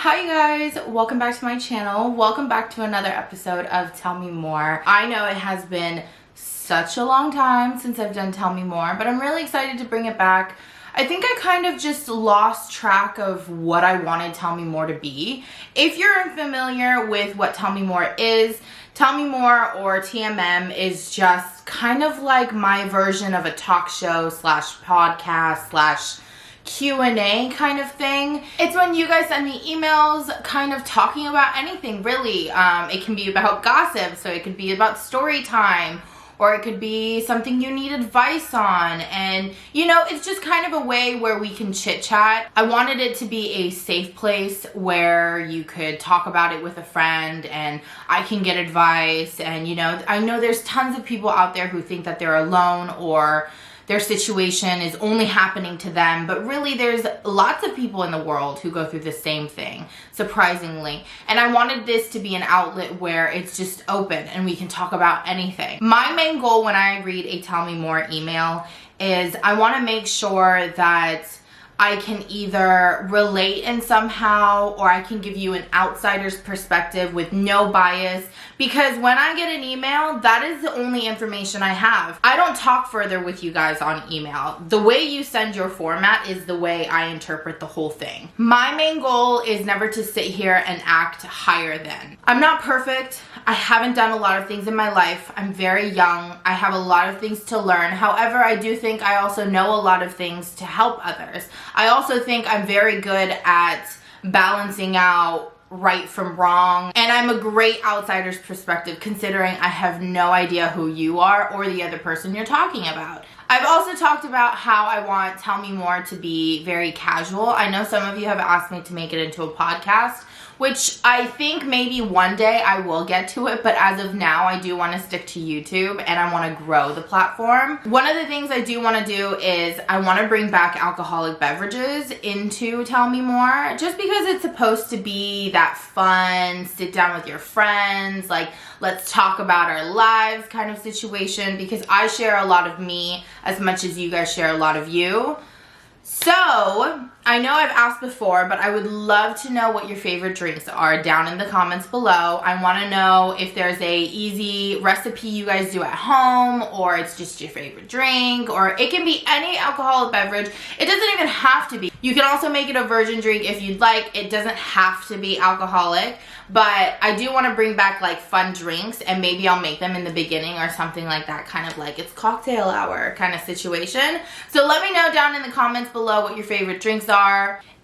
Hi you guys, welcome back to my channel. Welcome back to another episode of Tell Me More. I know it has been such a long time since I've done Tell Me More, but I'm really excited to bring it back. I think I kind of just lost track of what I wanted Tell Me More to be. If you're unfamiliar with what Tell Me More is, Tell Me More, or TMM, is just kind of like my version of a talk show slash podcast slash Q&A kind of thing. It's when you guys send me emails kind of talking about anything, really. It can be about gossip, so it could be about story time, or it could be something you need advice on, and you know, it's just kind of a way where we can chit chat. I wanted it to be a safe place where you could talk about it with a friend and I can get advice. And you know, I know there's tons of people out there who think that they're alone or their situation is only happening to them, but really there's lots of people in the world who go through the same thing, surprisingly. And I wanted this to be an outlet where it's just open and we can talk about anything. My main goal when I read a Tell Me More email is I want to make sure that I can either relate in somehow, or I can give you an outsider's perspective with no bias, because when I get an email, that is the only information I have. I don't talk further with you guys on email. The way you send your format is the way I interpret the whole thing. My main goal is never to sit here and act higher than. I'm not perfect. I haven't done a lot of things in my life. I'm very young. I have a lot of things to learn. However, I do think I also know a lot of things to help others. I also think I'm very good at balancing out right from wrong, and I'm a great outsider's perspective considering I have no idea who you are or the other person you're talking about. I've also talked about how I want Tell Me More to be very casual. I know some of you have asked me to make it into a podcast, which I think maybe one day I will get to it, but as of now I do want to stick to YouTube and I want to grow the platform. One of the things I do want to do is I want to bring back alcoholic beverages into Tell Me More, just because it's supposed to be that fun, sit down with your friends, like let's talk about our lives kind of situation, because I share a lot of me as much as you guys share a lot of you. So, I know I've asked before, but I would love to know what your favorite drinks are down in the comments below. I want to know if there's a easy recipe you guys do at home, or it's just your favorite drink, or it can be any alcoholic beverage. It doesn't even have to be. You can also make it a virgin drink if you'd like. It doesn't have to be alcoholic, but I do want to bring back like fun drinks, and maybe I'll make them in the beginning or something like that, kind of like it's cocktail hour kind of situation. So let me know down in the comments below what your favorite drinks are.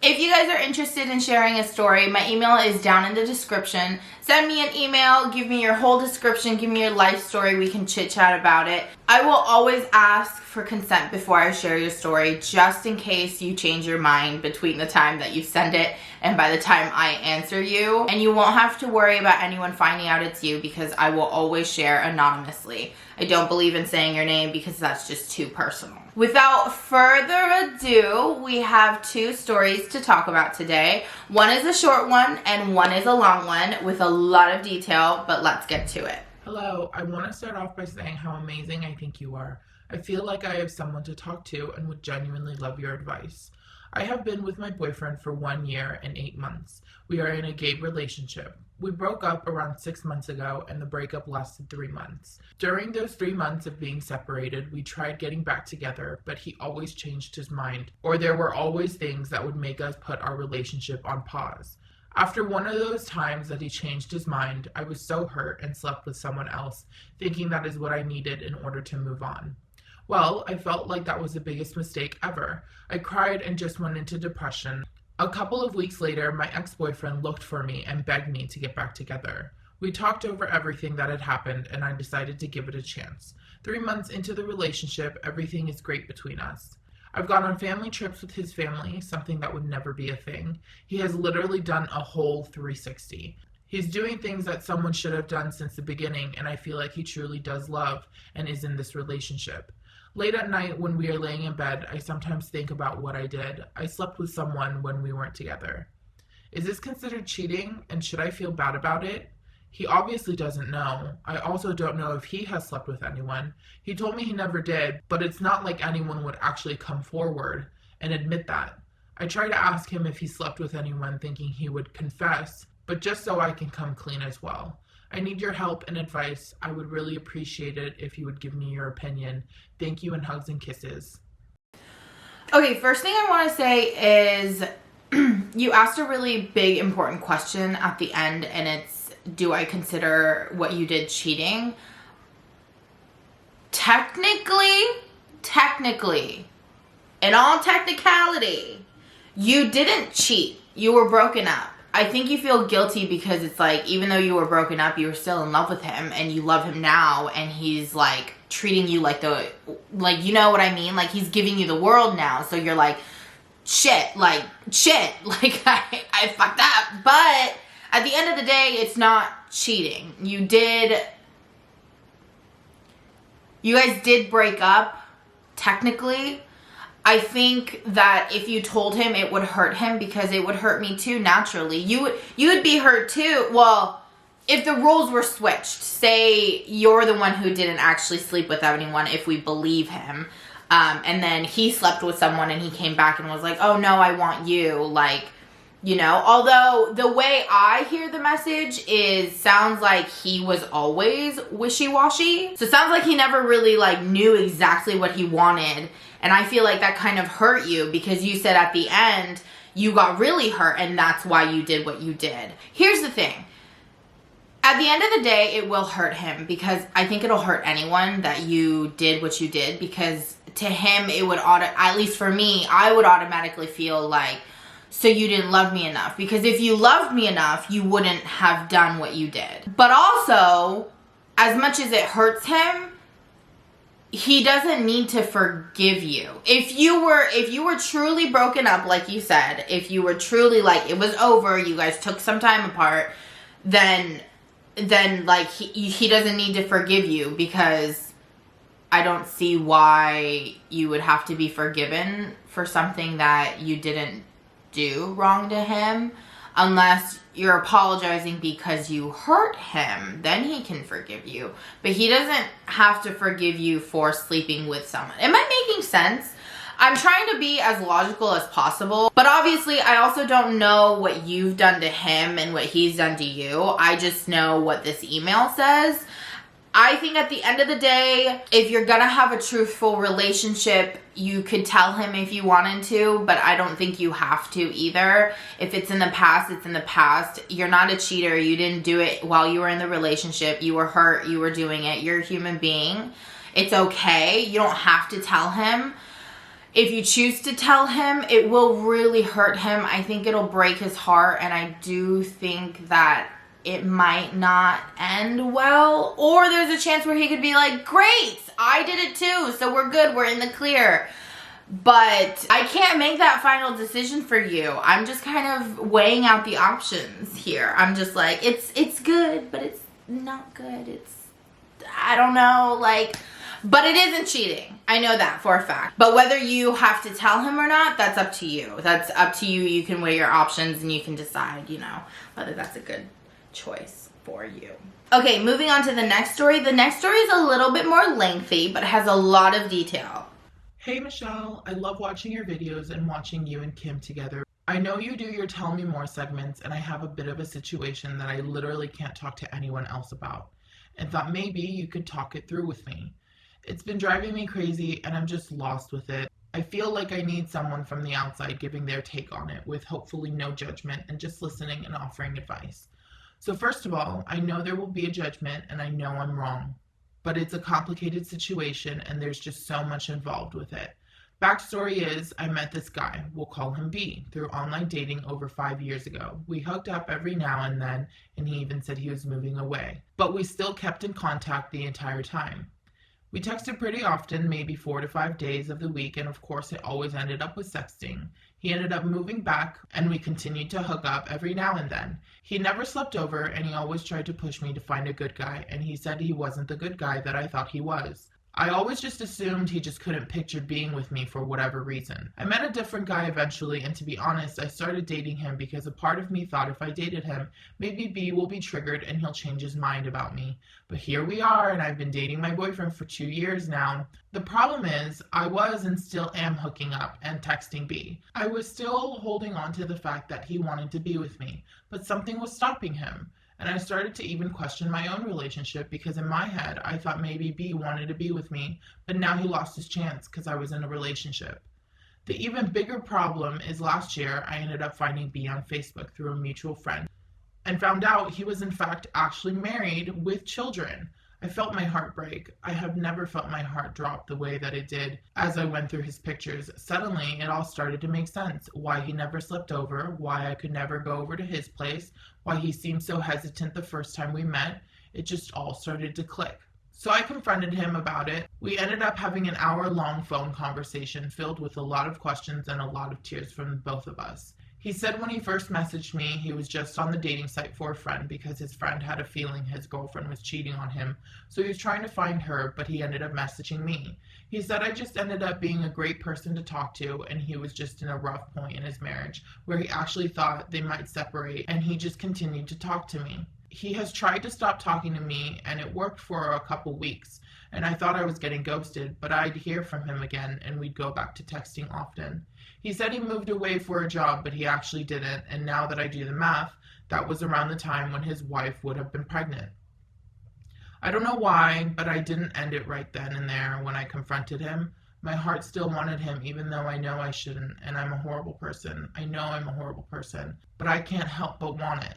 If you guys are interested in sharing a story, my email is down in the description. Send me an email, give me your whole description, give me your life story, we can chit chat about it. I will always ask for consent before I share your story, just in case you change your mind between the time that you send it and by the time I answer you. And you won't have to worry about anyone finding out it's you, because I will always share anonymously. I don't believe in saying your name because that's just too personal. Without further ado, we have two stories to talk about today. One is a short one and one is a long one with a lot of detail, but let's get to it. Hello, I want to start off by saying how amazing I think you are. I feel like I have someone to talk to and would genuinely love your advice. I have been with my boyfriend for 1 year and 8 months. We are in a gay relationship. We broke up around 6 months ago, and the breakup lasted 3 months. During those 3 months of being separated, we tried getting back together, but he always changed his mind, or there were always things that would make us put our relationship on pause. After one of those times that he changed his mind, I was so hurt and slept with someone else, thinking that is what I needed in order to move on. Well, I felt like that was the biggest mistake ever. I cried and just went into depression. A couple of weeks later, my ex-boyfriend looked for me and begged me to get back together. We talked over everything that had happened, and I decided to give it a chance. 3 months into the relationship, everything is great between us. I've gone on family trips with his family, something that would never be a thing. He has literally done a whole 360. He's doing things that someone should have done since the beginning, and I feel like he truly does love and is in this relationship. Late at night when we are laying in bed, I sometimes think about what I did. I slept with someone when we weren't together. Is this considered cheating, and should I feel bad about it? He obviously doesn't know. I also don't know if he has slept with anyone. He told me he never did, but it's not like anyone would actually come forward and admit that. I try to ask him if he slept with anyone, thinking he would confess, but just so I can come clean as well. I need your help and advice. I would really appreciate it if you would give me your opinion. Thank you, and hugs and kisses. Okay, first thing I want to say is you asked a really big, important question at the end, and it's, do I consider what you did cheating? Technically, in all technicality, you didn't cheat. You were broken up. I think you feel guilty because it's like, even though you were broken up, you were still in love with him and you love him now, and he's like treating you like you know what I mean? Like, he's giving you the world now. So you're like, shit, like I fucked up. But at the end of the day, it's not cheating. You guys did break up, technically. I think that if you told him, it would hurt him, because it would hurt me too, naturally. You would be hurt too. Well, if the roles were switched, say you're the one who didn't actually sleep with anyone, if we believe him, and then he slept with someone and he came back and was like, oh no, I want you, like, you know, although the way I hear the message sounds like he was always wishy-washy. So it sounds like he never really like knew exactly what he wanted. And I feel like that kind of hurt you, because you said at the end you got really hurt and that's why you did what you did. Here's the thing. At the end of the day, it will hurt him, because I think it'll hurt anyone that you did what you did, because to him it would, at least for me, I would automatically feel like, so you didn't love me enough. Because if you loved me enough, you wouldn't have done what you did. But also, as much as it hurts him, he doesn't need to forgive you. If you were truly broken up, like you said, if you were truly like, it was over, you guys took some time apart, then like he doesn't need to forgive you, because I don't see why you would have to be forgiven for something that you didn't do wrong to him, unless you're apologizing because you hurt him. Then he can forgive you, but he doesn't have to forgive you for sleeping with someone. Am I making sense? I'm trying to be as logical as possible, but obviously I also don't know what you've done to him and what he's done to you. I just know what this email says. I think at the end of the day, if you're gonna have a truthful relationship, you could tell him if you wanted to, but I don't think you have to either. If it's in the past, it's in the past. You're not a cheater. You didn't do it while you were in the relationship. You were hurt. You were doing it. You're a human being. It's okay. You don't have to tell him. If you choose to tell him, it will really hurt him. I think it'll break his heart, and I do think that it might not end well, or there's a chance where he could be like, great, I did it too, so we're good, we're in the clear. But I can't make that final decision for you. I'm just kind of weighing out the options here. I'm just like, it's good, but it's not good. I don't know, like, but it isn't cheating. I know that for a fact. But whether you have to tell him or not, that's up to you. That's up to you. You can weigh your options and you can decide, you know, whether that's a good choice for you. Okay, moving on to the next story. The next story is a little bit more lengthy, but it has a lot of detail. Hey Michelle, I love watching your videos and watching you and Kim together. I know you do your Tell Me More segments, and I have a bit of a situation that I literally can't talk to anyone else about, and thought maybe you could talk it through with me. It's been driving me crazy and I'm just lost with it. I feel like I need someone from the outside giving their take on it, with hopefully no judgment and just listening and offering advice. So first of all, I know there will be a judgment and I know I'm wrong, but it's a complicated situation and there's just so much involved with it. Backstory is, I met this guy, we'll call him B, through online dating over 5 years ago. We hooked up every now and then, and he even said he was moving away, but we still kept in contact the entire time. We texted pretty often, maybe 4 to 5 days of the week, and of course it always ended up with sexting. He ended up moving back, and we continued to hook up every now and then. He never slept over, and he always tried to push me to find a good guy, and he said he wasn't the good guy that I thought he was. I always just assumed he just couldn't picture being with me for whatever reason. I met a different guy eventually, and to be honest, I started dating him because a part of me thought if I dated him, maybe B will be triggered and he'll change his mind about me. But here we are, and I've been dating my boyfriend for 2 years now. The problem is, I was and still am hooking up and texting B. I was still holding on to the fact that he wanted to be with me, but something was stopping him. And I started to even question my own relationship because in my head, I thought maybe B wanted to be with me, but now he lost his chance because I was in a relationship. The even bigger problem is last year, I ended up finding B on Facebook through a mutual friend and found out he was in fact actually married with children. I felt my heart break. I have never felt my heart drop the way that it did as I went through his pictures. Suddenly, it all started to make sense. Why he never slept over, why I could never go over to his place, why he seemed so hesitant the first time we met. It just all started to click. So I confronted him about it. We ended up having an hour-long phone conversation filled with a lot of questions and a lot of tears from both of us. He said when he first messaged me, he was just on the dating site for a friend because his friend had a feeling his girlfriend was cheating on him. So he was trying to find her, but he ended up messaging me. He said I just ended up being a great person to talk to, and he was just in a rough point in his marriage where he actually thought they might separate, and he just continued to talk to me. He has tried to stop talking to me, and it worked for a couple weeks. And I thought I was getting ghosted, but I'd hear from him again, and we'd go back to texting often. He said he moved away for a job, but he actually didn't, and now that I do the math, that was around the time when his wife would have been pregnant. I don't know why, but I didn't end it right then and there when I confronted him. My heart still wanted him, even though I know I shouldn't, and I'm a horrible person. I know I'm a horrible person, but I can't help but want it.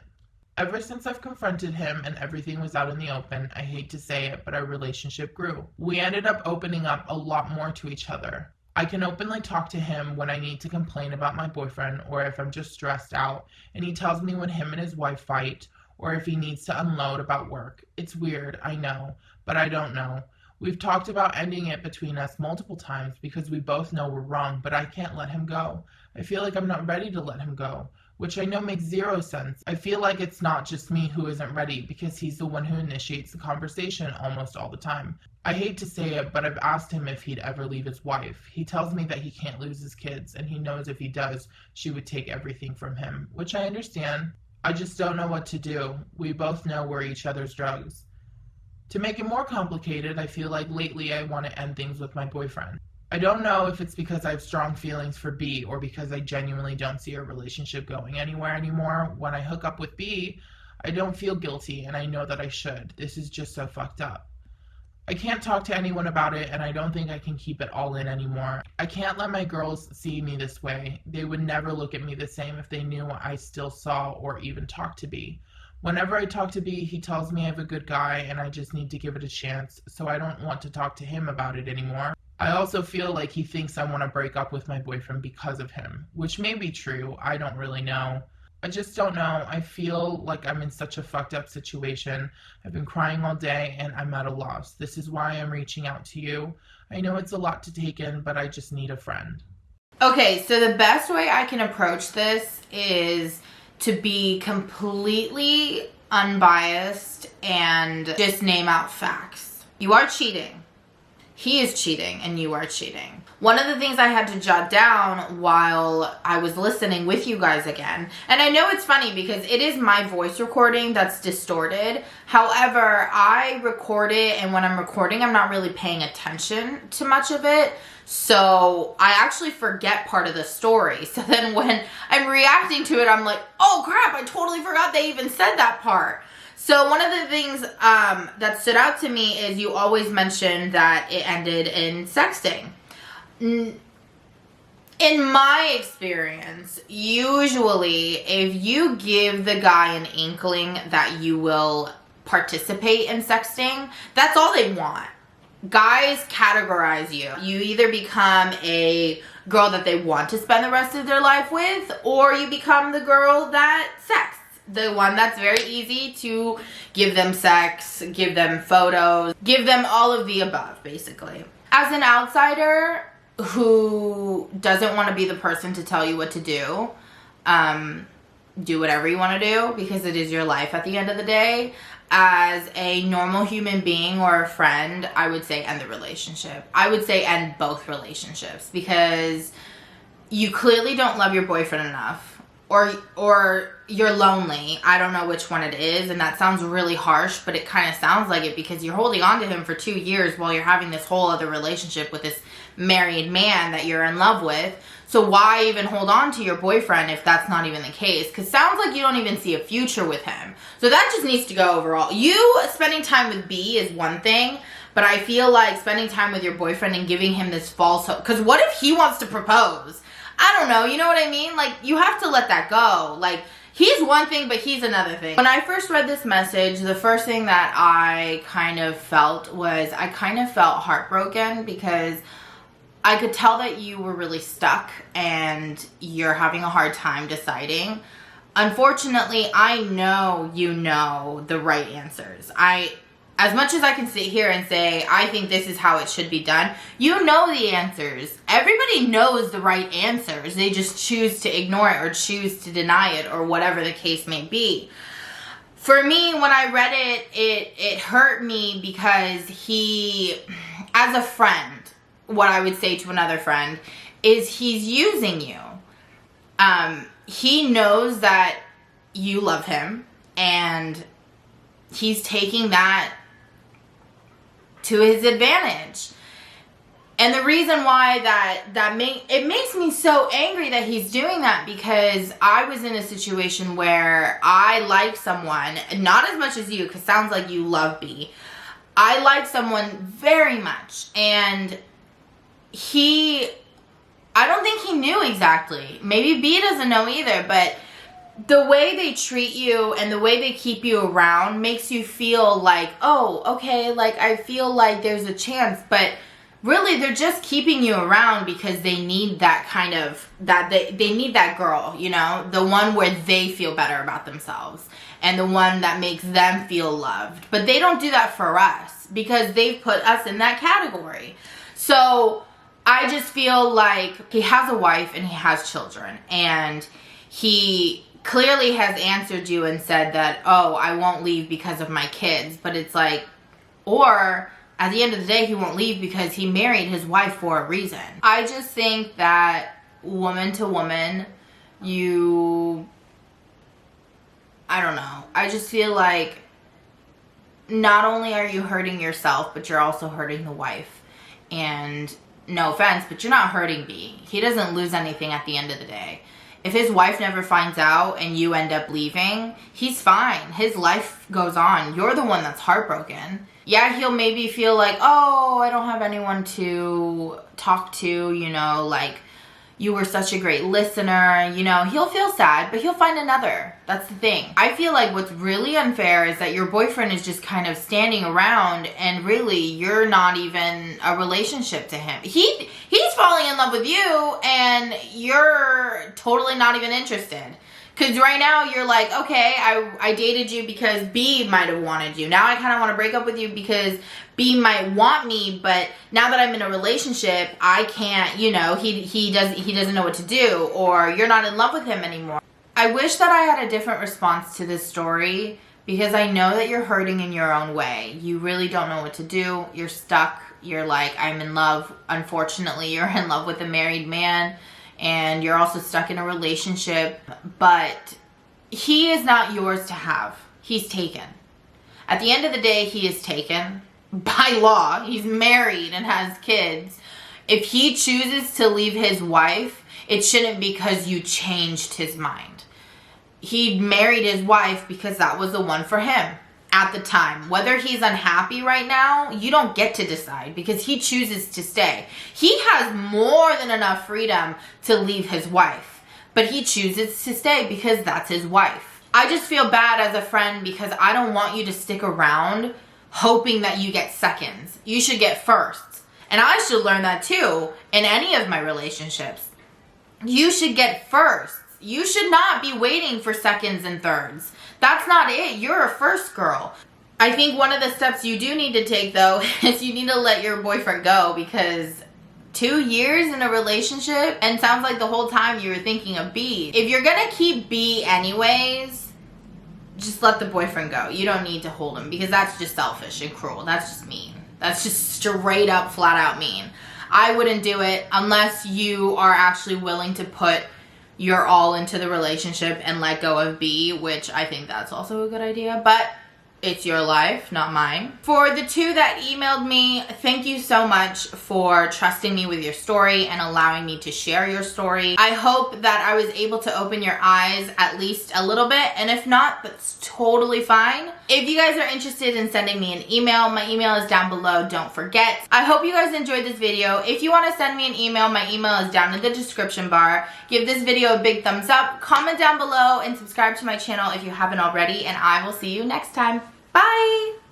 Ever since I've confronted him and everything was out in the open, I hate to say it, but our relationship grew. We ended up opening up a lot more to each other. I can openly talk to him when I need to complain about my boyfriend or if I'm just stressed out, and he tells me when him and his wife fight or if he needs to unload about work. It's weird, I know, but I don't know. We've talked about ending it between us multiple times because we both know we're wrong, but I can't let him go. I feel like I'm not ready to let him go, which I know makes zero sense. I feel like it's not just me who isn't ready because he's the one who initiates the conversation almost all the time. I hate to say it, but I've asked him if he'd ever leave his wife. He tells me that he can't lose his kids, and he knows if he does, she would take everything from him, which I understand. I just don't know what to do. We both know we're each other's drugs. To make it more complicated, I feel like lately I want to end things with my boyfriend. I don't know if it's because I have strong feelings for B or because I genuinely don't see our relationship going anywhere anymore. When I hook up with B, I don't feel guilty, and I know that I should. This is just so fucked up. I can't talk to anyone about it, and I don't think I can keep it all in anymore. I can't let my girls see me this way. They would never look at me the same if they knew I still saw or even talked to B. Whenever I talk to B, he tells me I have a good guy and I just need to give it a chance, so I don't want to talk to him about it anymore. I also feel like he thinks I want to break up with my boyfriend because of him, which may be true. I don't really know. I just don't know. I feel like I'm in such a fucked up situation. I've been crying all day and I'm at a loss. This is why I'm reaching out to you. I know it's a lot to take in, but I just need a friend. Okay, so the best way I can approach this is to be completely unbiased and just name out facts. You are cheating. He is cheating and you are cheating. One of the things I had to jot down while I was listening with you guys again, and I know it's funny because it is my voice recording that's distorted. However, I record it, and when I'm recording, I'm not really paying attention to much of it. So I actually forget part of the story. So then when I'm reacting to it, I'm like, oh crap, I totally forgot they even said that part. So one of the things that stood out to me is you always mention that it ended in sexting. In my experience, usually if you give the guy an inkling that you will participate in sexting, that's all they want. Guys categorize you. You either become a girl that they want to spend the rest of their life with, or you become the girl that sexts. The one that's very easy to give them sex, give them photos, give them all of the above, basically. As an outsider who doesn't want to be the person to tell you what to do, do whatever you want to do because it is your life at the end of the day. As a normal human being or a friend, I would say end the relationship. I would say end both relationships because you clearly don't love your boyfriend enough. Or you're lonely. I don't know which one it is, and that sounds really harsh, but it kind of sounds like it because you're holding on to him for 2 years while you're having this whole other relationship with this married man that you're in love with. So why even hold on to your boyfriend if that's not even the case? Because sounds like you don't even see a future with him. So that just needs to go overall. You spending time with B is one thing, but I feel like spending time with your boyfriend and giving him this false hope. Because what if he wants to propose? I don't know, you know what I mean? Like, you have to let that go. Like, he's one thing, but he's another thing. When I first read this message, the first thing that I kind of felt was I kind of felt heartbroken because I could tell that you were really stuck and you're having a hard time deciding. Unfortunately, I know you know the right answers. As much as I can sit here and say, I think this is how it should be done, you know the answers. Everybody knows the right answers. They just choose to ignore it or choose to deny it or whatever the case may be. For me, when I read it, it hurt me because he, as a friend, what I would say to another friend is he's using you. He knows that you love him and he's taking that to his advantage. And the reason why it makes me so angry that he's doing that because I was in a situation where I liked someone, not as much as you, because it sounds like you love B. I liked someone very much, and I don't think he knew exactly. Maybe B doesn't know either, but the way they treat you and the way they keep you around makes you feel like, oh, okay, like I feel like there's a chance, but really they're just keeping you around because they need that kind of, they need that girl, you know, the one where they feel better about themselves and the one that makes them feel loved. But they don't do that for us because they've put us in that category. So I just feel like he has a wife and he has children, and he clearly has answered you and said that, oh, I won't leave because of my kids. But it's like, or at the end of the day, he won't leave because he married his wife for a reason. I just think that woman to woman, I don't know. I just feel like not only are you hurting yourself, but you're also hurting the wife. And no offense, but you're not hurting B. He doesn't lose anything at the end of the day. If his wife never finds out and you end up leaving, he's fine. His life goes on. You're the one that's heartbroken. Yeah, he'll maybe feel like, oh, I don't have anyone to talk to, you know, like, you were such a great listener, you know, he'll feel sad, but he'll find another. That's the thing. I feel like what's really unfair is that your boyfriend is just kind of standing around and really you're not even a relationship to him. He's falling in love with you and you're totally not even interested. Because right now you're like, okay, I dated you because B might have wanted you. Now I kind of want to break up with you because B might want me, but now that I'm in a relationship, I can't, you know, he doesn't know what to do, or you're not in love with him anymore. I wish that I had a different response to this story because I know that you're hurting in your own way. You really don't know what to do. You're stuck. You're like, I'm in love. Unfortunately, you're in love with a married man. And you're also stuck in a relationship, but he is not yours to have. He's taken. At the end of the day, he is taken by law. He's married and has kids. If he chooses to leave his wife, it shouldn't be because you changed his mind. He married his wife because that was the one for him at the time. Whether he's unhappy right now, you don't get to decide because he chooses to stay. He has more than enough freedom to leave his wife, but he chooses to stay because that's his wife. I just feel bad as a friend because I don't want you to stick around hoping that you get seconds. You should get firsts. And I should learn that too in any of my relationships. You should get firsts. You should not be waiting for seconds and thirds. That's not it. You're a first girl. I think one of the steps you do need to take, though, is you need to let your boyfriend go because 2 years in a relationship, and sounds like the whole time you were thinking of B. If you're gonna keep B anyways, just let the boyfriend go. You don't need to hold him, because that's just selfish and cruel. That's just mean. That's just straight up, flat out mean. I wouldn't do it unless you are actually willing to put your all into the relationship and let go of B, which I think that's also a good idea, but it's your life, not mine. For the 2 that emailed me, thank you so much for trusting me with your story and allowing me to share your story. I hope that I was able to open your eyes at least a little bit, and if not, that's totally fine. If you guys are interested in sending me an email, my email is down below, don't forget. I hope you guys enjoyed this video. If you want to send me an email, my email is down in the description bar. Give this video a big thumbs up, comment down below, and subscribe to my channel if you haven't already, and I will see you next time. Bye!